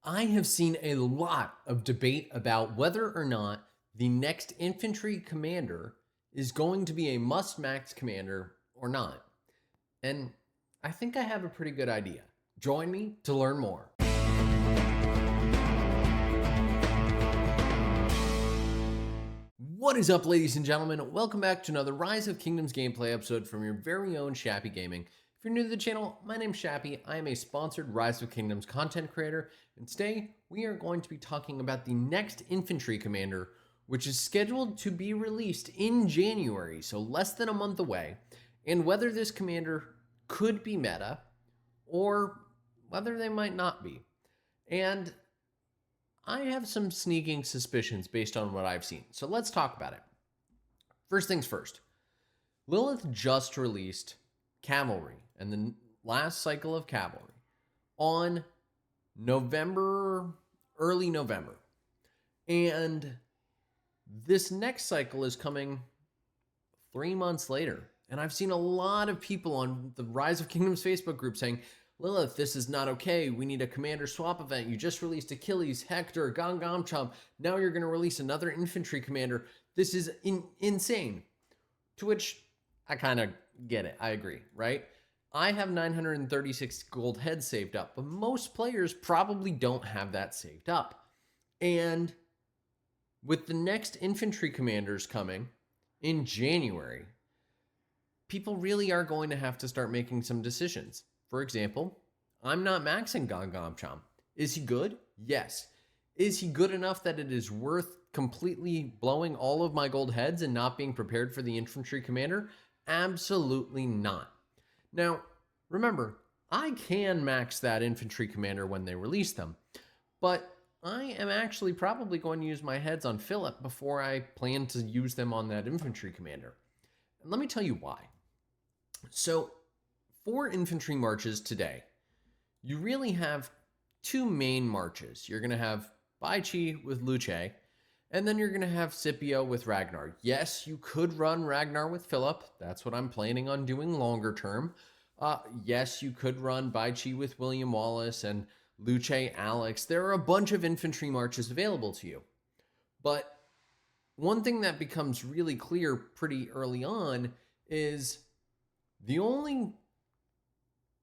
I have seen a lot of debate about whether or not the next infantry commander is going to be a must max commander or not. And I think I have a pretty good idea. Join me to learn more. What is up, ladies and gentlemen? Welcome back to another Rise of Kingdoms gameplay episode from your very own Shappy Gaming. If you're new to the channel, my name's Shappy. I am a sponsored Rise of Kingdoms content creator, and today we are going to be talking about the next infantry commander, which is scheduled to be released in January, so less than a month away, and whether this commander could be meta or whether they might not be. And I have some sneaking suspicions based on what I've seen, so let's talk about it. First things first, Lilith just released Cavalry and the last cycle of Cavalry on early November. And this next cycle is coming 3 months later. And I've seen a lot of people on the Rise of Kingdoms Facebook group saying, Lilith, this is not okay. We need a commander swap event. You just released Achilles, Hector, Gamchan. Now you're going to release another infantry commander. This is insane. To which I kind of get it. I agree, right? I have 936 gold heads saved up, but most players probably don't have that saved up. And with the next infantry commanders coming in January, people really are going to have to start making some decisions. For example, I'm not maxing Gamchan. Is he good? Yes. Is he good enough that it is worth completely blowing all of my gold heads and not being prepared for the infantry commander? Absolutely not. Now, remember, I can max that infantry commander when they release them, but I am actually probably going to use my heads on Philip before I plan to use them on that infantry commander. And let me tell you why. So, for infantry marches today, you really have two main marches. You're going to have Bai Chi with Luce, and then you're going to have Scipio with Ragnar. Yes, you could run Ragnar with Philip. That's what I'm planning on doing longer term. Yes, you could run Bai Chi with William Wallace and Luce Alex. There are a bunch of infantry marches available to you. But one thing that becomes really clear pretty early on is the only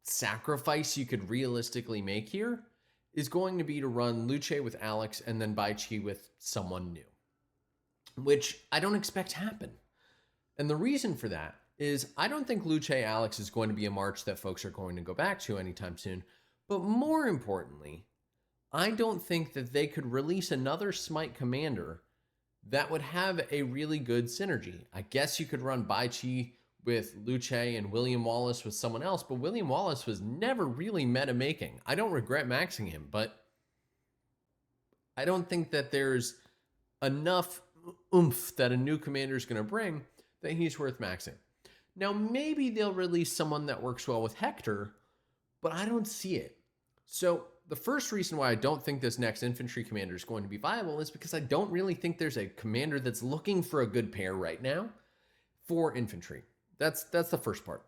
sacrifice you could realistically make here is going to be to run Luce with Alex and then Bai Chi with someone new, which I don't expect to happen. And the reason for that is I don't think Luce Alex is going to be a march that folks are going to go back to anytime soon. But more importantly, I don't think that they could release another Smite commander that would have a really good synergy. I guess you could run Bai Chi with Luce and William Wallace with someone else, but William Wallace was never really meta making. I don't regret maxing him, but I don't think that there's enough oomph that a new commander is going to bring that he's worth maxing. Now, maybe they'll release someone that works well with Hector, but I don't see it. So the first reason why I don't think this next infantry commander is going to be viable is because I don't really think there's a commander that's looking for a good pair right now for infantry. That's the first part.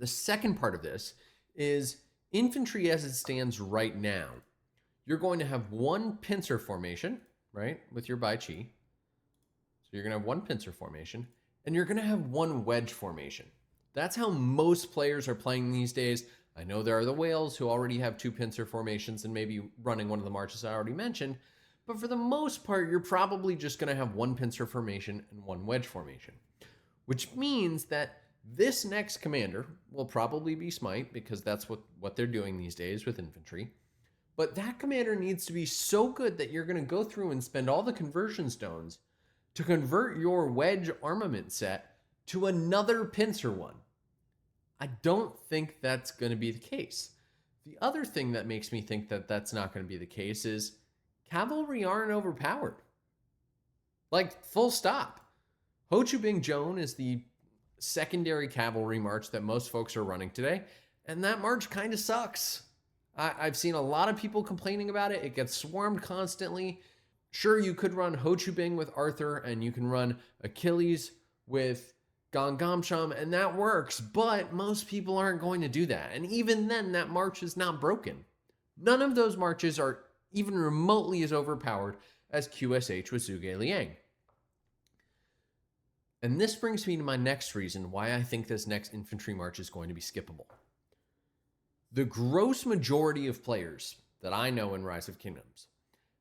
The second part of this is infantry as it stands right now. You're going to have one pincer formation, right, with your Bai Chi. So you're going to have one pincer formation, and you're going to have one wedge formation. That's how most players are playing these days. I know there are the whales who already have two pincer formations and maybe running one of the marches I already mentioned, but for the most part, you're probably just going to have one pincer formation and one wedge formation. Which means that this next commander will probably be Smite because that's what they're doing these days with infantry. But that commander needs to be so good that you're going to go through and spend all the conversion stones to convert your wedge armament set to another pincer one. I don't think that's going to be the case. The other thing that makes me think that that's not going to be the case is cavalry aren't overpowered. Like, full stop. Ho Chi Bing Joan is the secondary cavalry march that most folks are running today, and that march kind of sucks. I've seen a lot of people complaining about it. It gets swarmed constantly. Sure, you could run Ho Chi Bing with Arthur, and you can run Achilles with Gamchan, and that works, but most people aren't going to do that. And even then, that march is not broken. None of those marches are even remotely as overpowered as QSH with Zhuge Liang. And this brings me to my next reason why I think this next infantry march is going to be skippable. The gross majority of players that I know in Rise of Kingdoms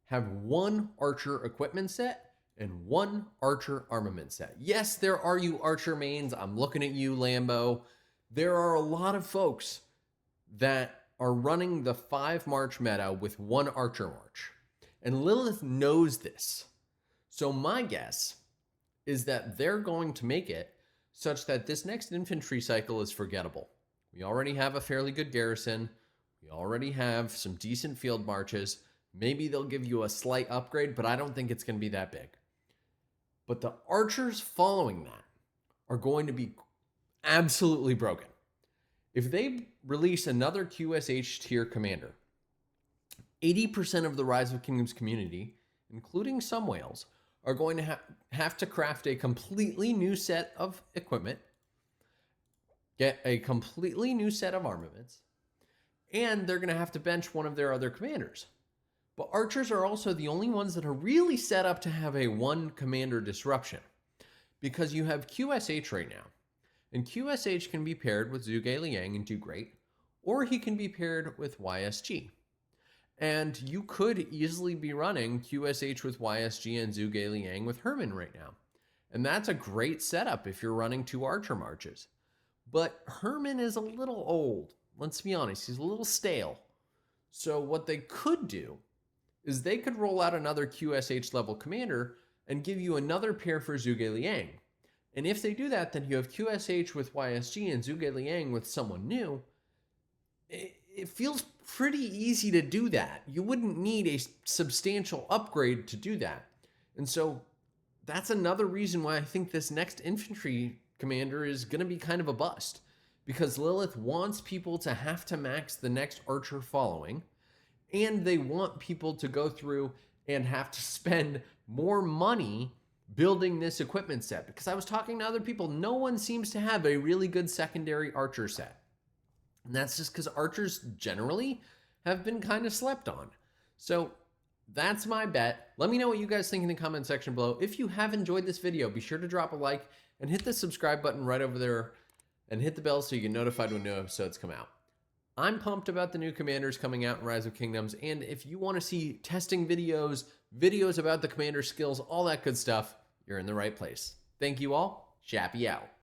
have one archer equipment set and one archer armament set. Yes, there are you archer mains. I'm looking at you, Lambo. There are a lot of folks that are running the 5 march meta with one archer march. And Lilith knows this. So my guess is that they're going to make it such that this next infantry cycle is forgettable. We already have a fairly good garrison. We already have some decent field marches. Maybe they'll give you a slight upgrade, but I don't think it's going to be that big. But the archers following that are going to be absolutely broken. If they release another QSH tier commander, 80% of the Rise of Kingdoms community, including some whales, are going to have to craft a completely new set of equipment, get a completely new set of armaments, and they're going to have to bench one of their other commanders. But archers are also the only ones that are really set up to have a one commander disruption, because you have QSH right now. And QSH can be paired with Zhuge Liang and do great, or he can be paired with YSG. And you could easily be running QSH with YSG and Zhuge Liang with Herman right now. And that's a great setup if you're running 2 archer marches. But Herman is a little old. Let's be honest, he's a little stale. So what they could do is they could roll out another QSH level commander and give you another pair for Zhuge Liang. And if they do that, then you have QSH with YSG and Zhuge Liang with someone new. It feels pretty easy to do that. You wouldn't need a substantial upgrade to do that. And so that's another reason why I think this next infantry commander is going to be kind of a bust. Because Lilith wants people to have to max the next archer following. And they want people to go through and have to spend more money building this equipment set. Because I was talking to other people, no one seems to have a really good secondary archer set. And that's just because archers generally have been kind of slept on. So that's my bet. Let me know what you guys think in the comment section below. If you have enjoyed this video, be sure to drop a like and hit the subscribe button right over there and hit the bell so you get notified when new episodes come out. I'm pumped about the new commanders coming out in Rise of Kingdoms, and if you want to see testing videos, videos about the commander skills, all that good stuff, you're in the right place. Thank you all. Chappy out.